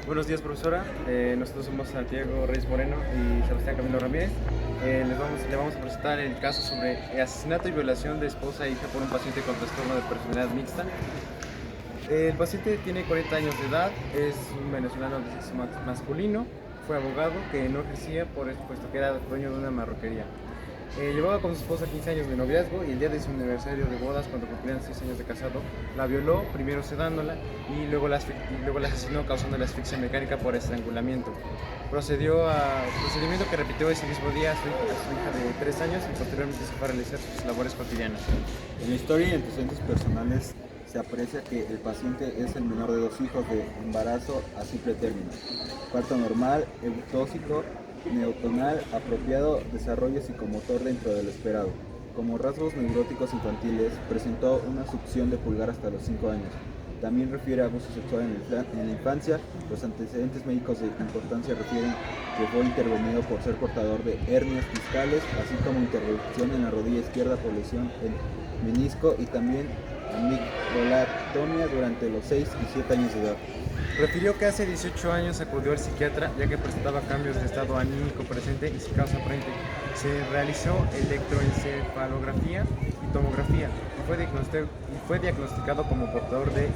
Buenos días, profesora. Nosotros somos Santiago Reyes Moreno y Sebastián Camilo Ramírez. Le vamos a presentar el caso sobre asesinato y violación de esposa e hija por un paciente con trastorno de personalidad mixta. El paciente tiene 40 años de edad, es un venezolano de sexo masculino, fue abogado que no ejercía puesto que era dueño de una marroquería. Llevaba con su esposa 15 años de noviazgo y el día de su aniversario de bodas, cuando cumplían 6 años de casado, la violó, primero sedándola y luego la asesinó causando la asfixia mecánica por estrangulamiento. Procedimiento que repitió ese mismo día a su hija de 3 años y posteriormente se fue a realizar sus labores cotidianas. En la historia y antecedentes personales se aprecia que el paciente es el menor de 2 hijos de embarazo a simple término, parto normal, eutóxico, neonatal, apropiado, desarrollo psicomotor dentro de lo esperado. Como rasgos neuróticos infantiles, presentó una succión de pulgar hasta los 5 años. También refiere a abuso sexual en la infancia. Los antecedentes médicos de importancia refieren que fue intervenido por ser portador de hernias discales, así como intervención en la rodilla izquierda por lesión en menisco y también amigdalatomía durante los 6 y 7 años de edad. Refirió que hace 18 años acudió al psiquiatra ya que presentaba cambios de estado anímico presente y sin causa aparente. Se realizó electroencefalografía y tomografía y fue diagnosticado como portador de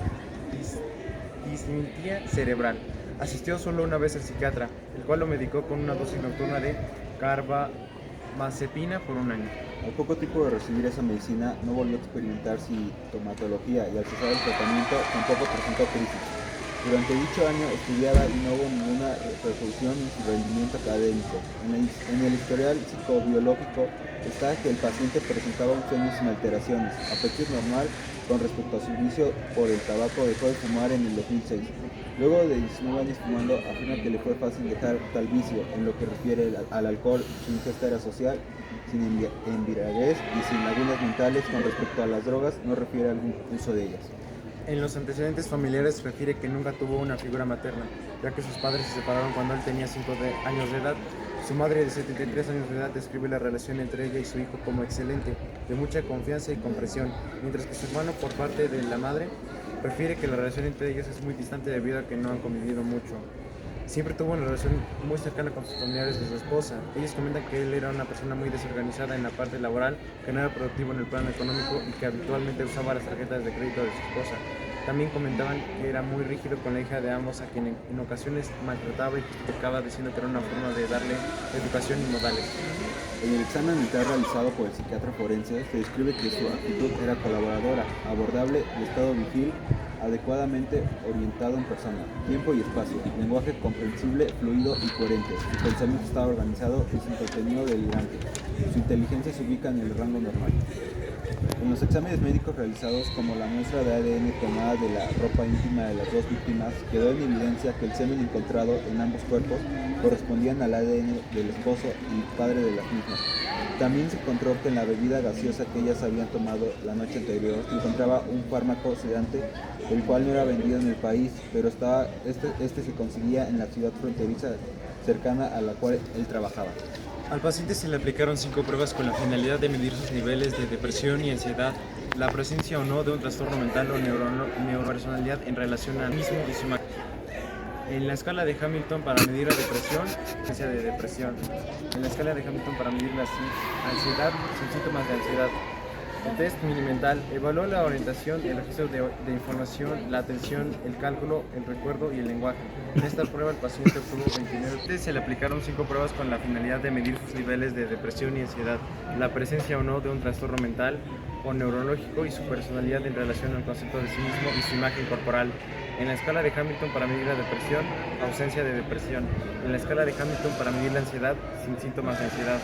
dismitía cerebral. Asistió solo una vez al psiquiatra, el cual lo medicó con una dosis nocturna de carbamazepina por un año. Al poco tiempo de recibir esa medicina, no volvió a experimentar sintomatología y al cesar el tratamiento tampoco presentó crisis. Durante dicho año estudiaba y no hubo ninguna repercusión en su rendimiento académico. En el historial psicobiológico está que el paciente presentaba un sueño sin alteraciones, apetito normal con respecto a su vicio por el tabaco. Dejó de fumar en el 2006. Luego de 19 años fumando, afirma que le fue fácil dejar tal vicio. En lo que refiere al alcohol, su ingesta era social, sin embriaguez y sin lagunas mentales. Con respecto a las drogas, no refiere algún uso de ellas. En los antecedentes familiares refiere que nunca tuvo una figura materna, ya que sus padres se separaron cuando él tenía 5 años de edad. Su madre de 73 años de edad describe la relación entre ella y su hijo como excelente, de mucha confianza y comprensión, mientras que su hermano, por parte de la madre, refiere que la relación entre ellos es muy distante debido a que no han convivido mucho. Siempre tuvo una relación muy cercana con sus familiares de su esposa. Ellos comentan que él era una persona muy desorganizada en la parte laboral, que no era productivo en el plano económico y que habitualmente usaba las tarjetas de crédito de su esposa. También comentaban que era muy rígido con la hija de ambos, a quien en ocasiones maltrataba y justificaba diciendo que era una forma de darle educación y modales. En el examen mental realizado por el psiquiatra forense se describe que su actitud era colaboradora, abordable, de estado vigil, adecuadamente orientado en persona, tiempo y espacio, lenguaje comprensible, fluido y coherente. Su pensamiento estaba organizado y su contenido delirante. Su inteligencia se ubica en el rango normal. En los exámenes médicos realizados, como la muestra de ADN tomada de la ropa íntima de las dos víctimas, quedó en evidencia que el semen encontrado en ambos cuerpos correspondían al ADN del esposo y padre de las mismas. También se encontró que en la bebida gaseosa que ellas habían tomado la noche anterior se encontraba un fármaco sedante, el cual no era vendido en el país, pero este se conseguía en la ciudad fronteriza cercana a la cual él trabajaba. Al paciente se le aplicaron 5 pruebas con la finalidad de medir sus niveles de depresión y ansiedad, la presencia o no de un trastorno mental o neuropersonalidad en relación al mismo y su imagen. En la escala de Hamilton para medir la depresión, de depresión. En la escala de Hamilton para medir la ansiedad, sin síntomas de ansiedad. El test mini-mental evaluó la orientación, el registro de información, la atención, el cálculo, el recuerdo y el lenguaje. En esta prueba el paciente obtuvo 29. Se le aplicaron 5 pruebas con la finalidad de medir sus niveles de depresión y ansiedad, la presencia o no de un trastorno mental o neurológico y su personalidad en relación al concepto de sí mismo y su imagen corporal. En la escala de Hamilton para medir la depresión, ausencia de depresión. En la escala de Hamilton para medir la ansiedad, sin síntomas de ansiedad.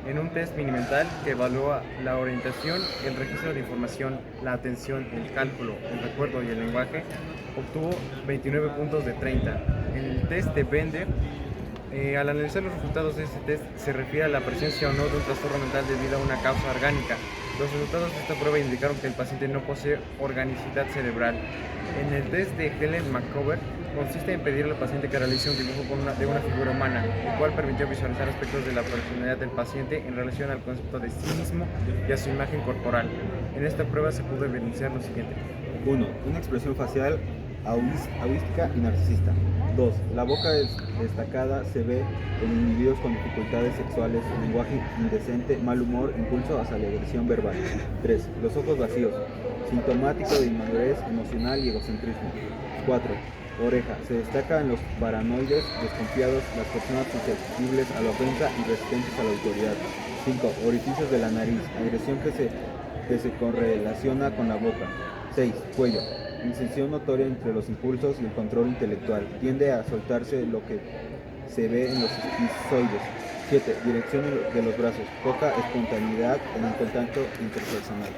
En un test mini-mental que evalúa la orientación, el registro de información, la atención, el cálculo, el recuerdo y el lenguaje, obtuvo 29 puntos de 30. En el test de Bender, al analizar los resultados de este test, se refiere a la presencia o no de un trastorno mental debido a una causa orgánica. Los resultados de esta prueba indicaron que el paciente no posee organicidad cerebral. En el test de Helen McCover, consiste en pedirle al paciente que realice un dibujo de una figura humana, el cual permitió visualizar aspectos de la personalidad del paciente en relación al concepto de sí mismo y a su imagen corporal. En esta prueba se pudo evidenciar lo siguiente. 1. Una expresión facial autista y narcisista. 2. La boca destacada se ve en individuos con dificultades sexuales, lenguaje indecente, mal humor, impulso hacia la agresión verbal. 3. Los ojos vacíos, sintomático de inmadurez emocional y egocentrismo. 4. Oreja. Se destaca en los paranoides, desconfiados, las personas susceptibles a la ofensa y resistentes a la autoridad. 5. Orificios de la nariz. Agresión que se correlaciona con la boca. 6. Cuello. Incisión notoria entre los impulsos y el control intelectual. Tiende a soltarse lo que se ve en los esquizoides. 7. Dirección de los brazos. Poca espontaneidad en el contacto interpersonal.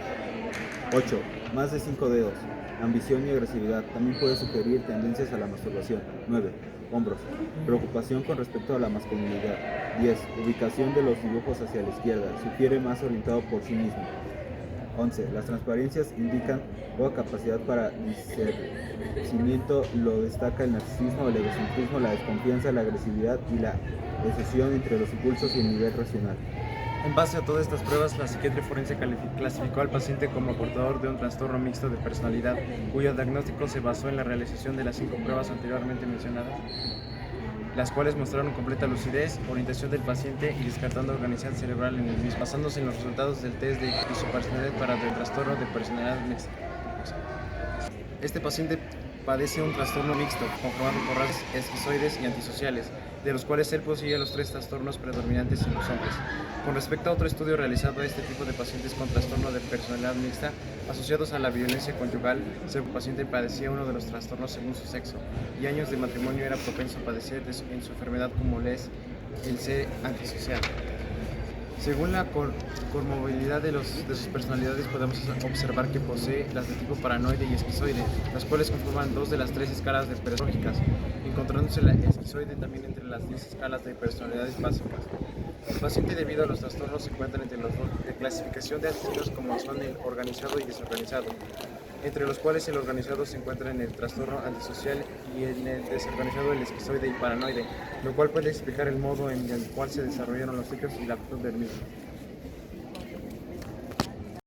8. Más de 5 dedos. Ambición y agresividad. También puede sugerir tendencias a la masturbación. 9. Hombros. Preocupación con respecto a la masculinidad. 10. Ubicación de los dibujos hacia la izquierda. Sugiere más orientado por sí mismo. 11. Las transparencias indican poca capacidad para discernimiento. Lo destaca el narcisismo, el egocentrismo, la desconfianza, la agresividad y la excesión entre los impulsos y el nivel racional. En base a todas estas pruebas, la psiquiatría forense clasificó al paciente como portador de un trastorno mixto de personalidad, cuyo diagnóstico se basó en la realización de las 5 pruebas anteriormente mencionadas, las cuales mostraron completa lucidez, orientación del paciente y descartando organización cerebral en el mismo, basándose en los resultados del test de isopersonalidad para el trastorno de personalidad mixta. Este paciente padece un trastorno mixto, conformado por rasgos esquizoides y antisociales, de los cuales él poseía los 3 trastornos predominantes en los hombres. Con respecto a otro estudio realizado a este tipo de pacientes con trastorno de personalidad mixta, asociados a la violencia conyugal, el paciente padecía uno de los trastornos según su sexo, y años de matrimonio era propenso a padecer en su enfermedad como el ser antisocial. Según la comorbilidad de sus personalidades, podemos observar que posee las de tipo paranoide y esquizoide, las cuales conforman 2 de las 3 escalas de personalidades, encontrándose la esquizoide también entre las 10 escalas de personalidades básicas. El paciente, debido a los trastornos, se encuentra entre los de clasificación de asesinos como son el organizado y desorganizado, entre los cuales el organizado se encuentra en el trastorno antisocial y en el desorganizado el esquizoide y paranoide, lo cual puede explicar el modo en el cual se desarrollaron los hechos y la actitud del mismo.